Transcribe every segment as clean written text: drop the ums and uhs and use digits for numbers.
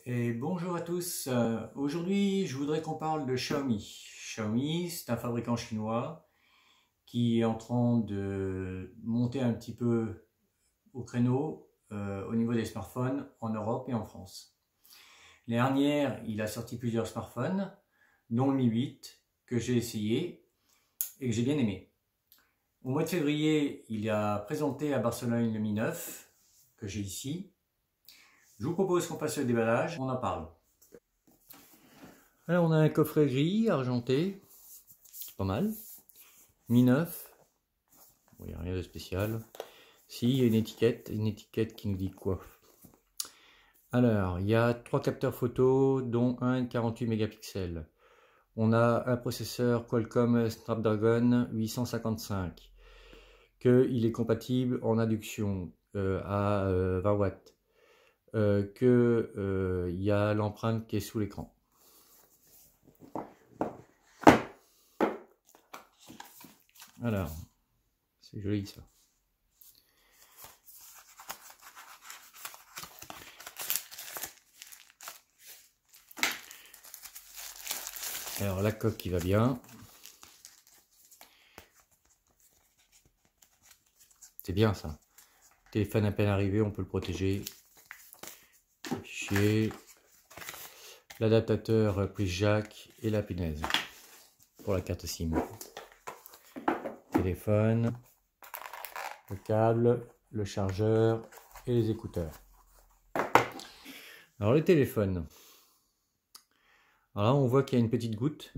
Et bonjour à tous. Aujourd'hui, je voudrais qu'on parle de Xiaomi. Xiaomi, c'est un fabricant chinois qui est en train de monter un petit peu au créneau au niveau des smartphones en Europe et en France. L'année dernière, il a sorti plusieurs smartphones, dont le Mi 8 que j'ai essayé et que j'ai bien aimé. Au mois de février, il a présenté à Barcelone le Mi 9 que j'ai ici. Je vous propose qu'on passe le déballage, on en parle. Alors on a un coffret gris argenté, c'est pas mal. Mi 9, il n'y a rien de spécial. Si, il y a une étiquette qui nous dit quoi. Alors, il y a 3 capteurs photo, dont un de 48 mégapixels. On a un processeur Qualcomm Snapdragon 855, qu'il est compatible en induction à 20 watts, qu'il y a l'empreinte qui est sous l'écran. Alors, c'est joli ça. Alors la coque qui va bien. C'est bien ça. Le téléphone à peine arrivé, on peut le protéger. Fichier. L'adaptateur prise jack et la punaise pour la carte SIM. Téléphone, le câble, le chargeur et les écouteurs. Alors le téléphone. Alors là on voit qu'il y a une petite goutte.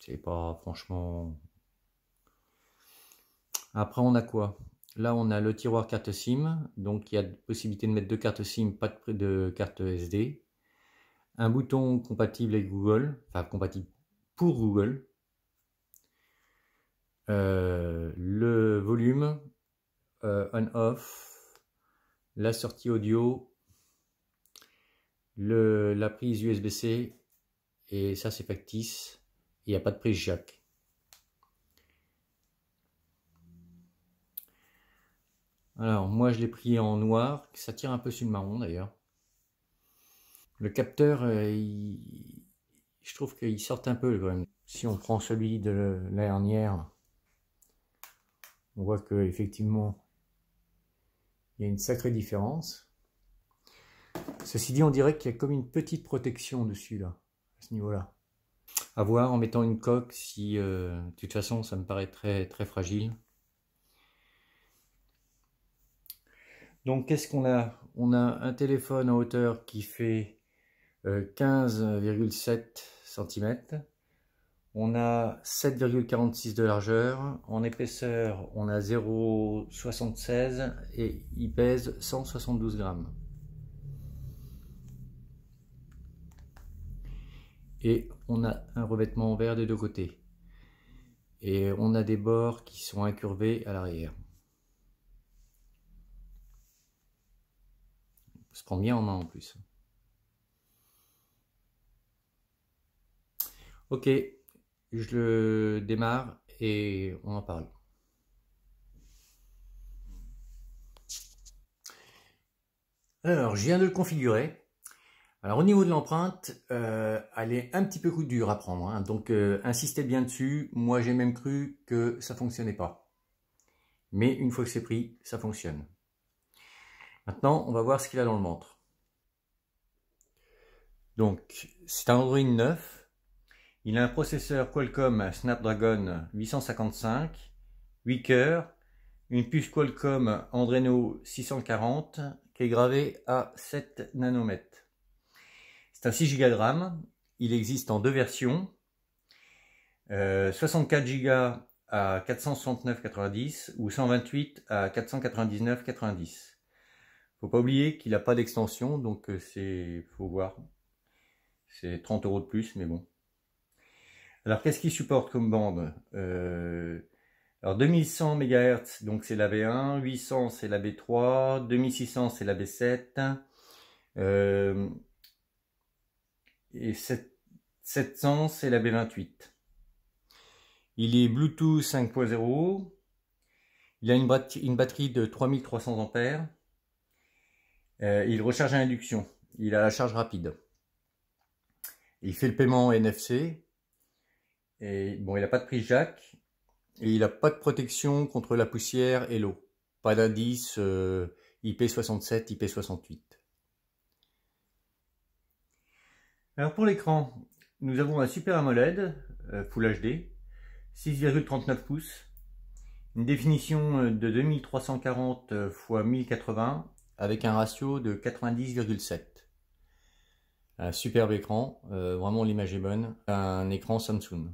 C'est pas franchement... Après on a quoi? Là on a le tiroir carte SIM. Donc il y a possibilité de mettre 2 cartes SIM, pas de carte SD. Un bouton compatible avec Google. Enfin compatible pour Google. Le volume, on-off, la sortie audio, la prise USB-C, et ça c'est factice, il n'y a pas de prise jack. Alors moi je l'ai pris en noir, ça tire un peu sur le marron d'ailleurs. Le capteur, je trouve qu'il sort un peu quand même. Si on prend celui de l'année dernière, on voit que effectivement il y a une sacrée différence. Ceci dit, on dirait qu'il y a comme une petite protection dessus là, à ce niveau-là. À voir en mettant une coque, si de toute façon ça me paraît très fragile. Donc qu'est-ce qu'on a? On a un téléphone en hauteur qui fait 15,7 cm. On a 7,46 de largeur. En épaisseur, on a 0,76 et il pèse 172 grammes. Et on a un revêtement en verre des deux côtés. Et on a des bords qui sont incurvés à l'arrière. Se prend bien en main en plus. Ok, je le démarre et on en parle. Alors, je viens de le configurer. Alors, au niveau de l'empreinte, elle est un petit peu coup dur à prendre, hein. Donc, insistez bien dessus. Moi, j'ai même cru que ça ne fonctionnait pas. Mais une fois que c'est pris, ça fonctionne. Maintenant, on va voir ce qu'il a dans le ventre. Donc, c'est un Android 9. Il a un processeur Qualcomm Snapdragon 855, 8 cœurs, une puce Qualcomm Adreno 640 qui est gravée à 7 nanomètres. C'est un 6 Go de RAM. Il existe en deux versions. 64 Go à 469,90 ou 128 à 499,90. Faut pas oublier qu'il n'a pas d'extension, donc faut voir. C'est 30 € de plus, mais bon. Alors qu'est-ce qu'il supporte comme bande? Alors 2100 MHz, donc c'est la V1, 800 c'est la B3, 2600 c'est la B7, et 700 c'est la B28. Il est Bluetooth 5.0, il a une batterie de 3300 ampères, il recharge à induction. il a la charge rapide. Il fait le paiement NFC. Et bon, il n'a pas de prise jack. Et il n'a pas de protection contre la poussière et l'eau. Pas d'indice IP67, IP68. Alors pour l'écran, nous avons un Super AMOLED Full HD, 6,39 pouces, une définition de 2340 x 1080 avec un ratio de 90,7. Un superbe écran, vraiment l'image est bonne, un écran Samsung.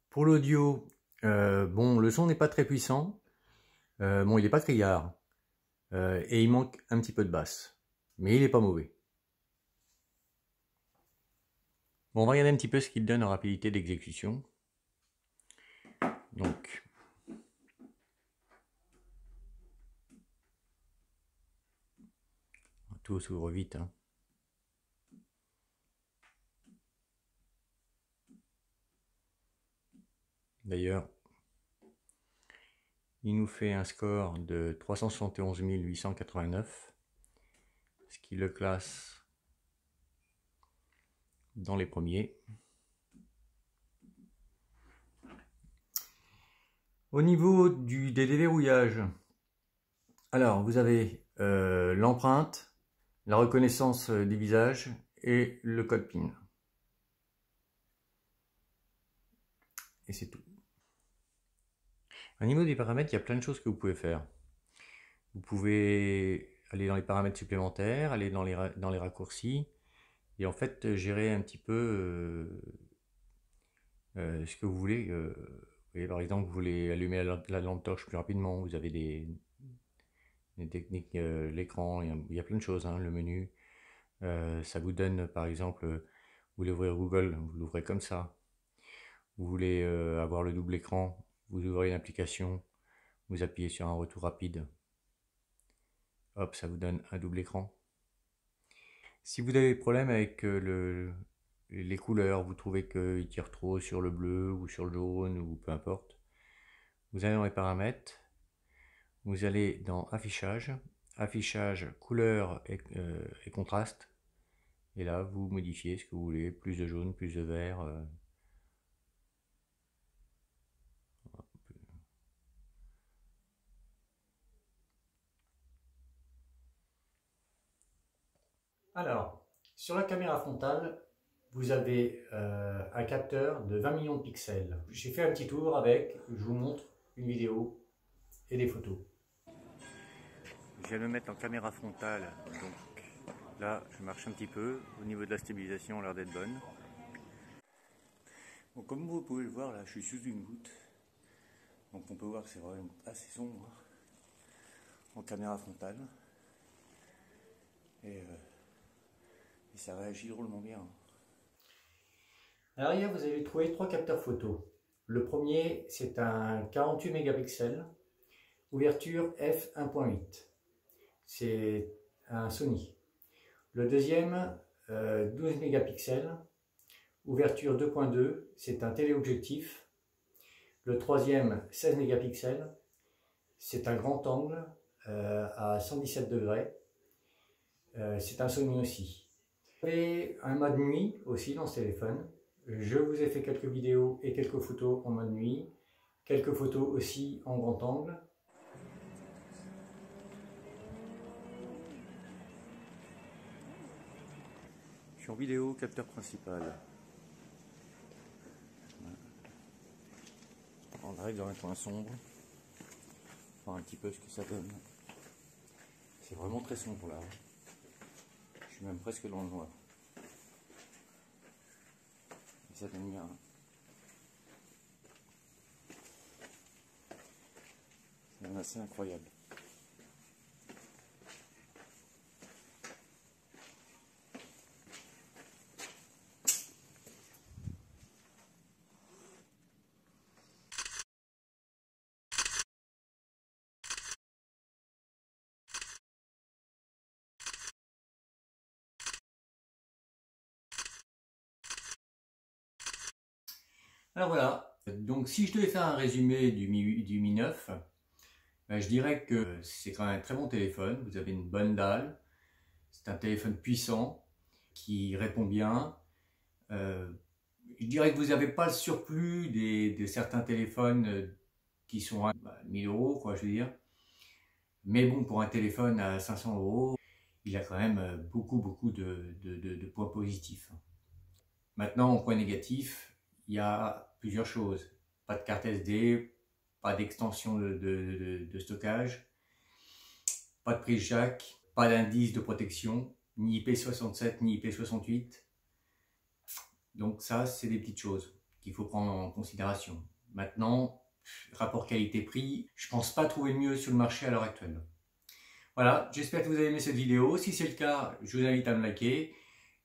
Pour l'audio, bon, le son n'est pas très puissant, bon, il n'est pas criard, et il manque un petit peu de basse, mais il n'est pas mauvais. Bon, on va regarder un petit peu ce qu'il donne en rapidité d'exécution. Donc, tout s'ouvre vite, hein. D'ailleurs, il nous fait un score de 371 889, ce qui le classe dans les premiers. Au niveau des déverrouillages, alors vous avez l'empreinte, la reconnaissance des visages et le code PIN. Et c'est tout. Au niveau des paramètres, il y a plein de choses que vous pouvez faire. Vous pouvez aller dans les paramètres supplémentaires, aller dans les raccourcis, et en fait gérer un petit peu ce que vous voulez. Vous voyez, par exemple, vous voulez allumer la lampe torche plus rapidement, vous avez des techniques, l'écran, il y a plein de choses, hein, le menu. Ça vous donne, par exemple, vous voulez ouvrir Google, vous l'ouvrez comme ça. Vous voulez avoir le double écran, vous ouvrez une application, vous appuyez sur un retour rapide. Hop, ça vous donne un double écran. Si vous avez des problèmes avec les couleurs, vous trouvez qu'il tire trop sur le bleu ou sur le jaune ou peu importe, vous allez dans les paramètres, vous allez dans affichage, affichage couleur et contraste, et là vous modifiez ce que vous voulez, plus de jaune, plus de vert. Alors, sur la caméra frontale, vous avez un capteur de 20 millions de pixels. J'ai fait un petit tour avec, je vous montre une vidéo et des photos. Je viens de me mettre en caméra frontale, donc là je marche un petit peu. Au niveau de la stabilisation, elle a l'air d'être bonne. Bon, comme vous pouvez le voir, là je suis sous une goutte. Donc on peut voir que c'est vraiment assez sombre en caméra frontale. Et ça réagit drôlement bien. À l'arrière, vous allez trouver trois capteurs photo. Le premier, c'est un 48 mégapixels, ouverture f1.8. C'est un Sony. Le deuxième, 12 mégapixels, ouverture 2.2, c'est un téléobjectif. Le troisième, 16 mégapixels, c'est un grand angle à 117 degrés. C'est un Sony aussi. Vous avez un mode nuit aussi dans ce téléphone. Je vous ai fait quelques vidéos et quelques photos en mode nuit, quelques photos aussi en grand angle. Je suis en vidéo, capteur principal. On arrive dans un coin sombre, voir un petit peu ce que ça donne. C'est vraiment très sombre là. Je suis même presque dans le noir. Et ça donne bien. C'est assez incroyable. Alors voilà, donc si je devais faire un résumé du Mi 9, Ben, je dirais que c'est quand même un très bon téléphone. Vous avez une bonne dalle. C'est un téléphone puissant qui répond bien. Euh, je dirais que vous n'avez pas le surplus de certains téléphones qui sont à 1000 euros, quoi, je veux dire. Mais bon, pour un téléphone à 500 euros, il a quand même beaucoup de points positifs. Maintenant, en point négatif, il y a plusieurs choses. Pas de carte SD, pas d'extension de stockage, pas de prise jack, pas d'indice de protection, ni IP67 ni IP68. Donc ça, c'est des petites choses qu'il faut prendre en considération. Maintenant, rapport qualité-prix, je pense pas trouver mieux sur le marché à l'heure actuelle. Voilà, j'espère que vous avez aimé cette vidéo. Si c'est le cas, je vous invite à me liker.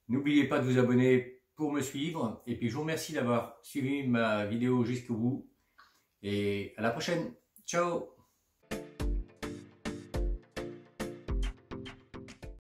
N'oubliez pas de vous abonner pour me suivre. Et puis je vous remercie d'avoir suivi ma vidéo jusqu'au bout. Et à la prochaine. Ciao!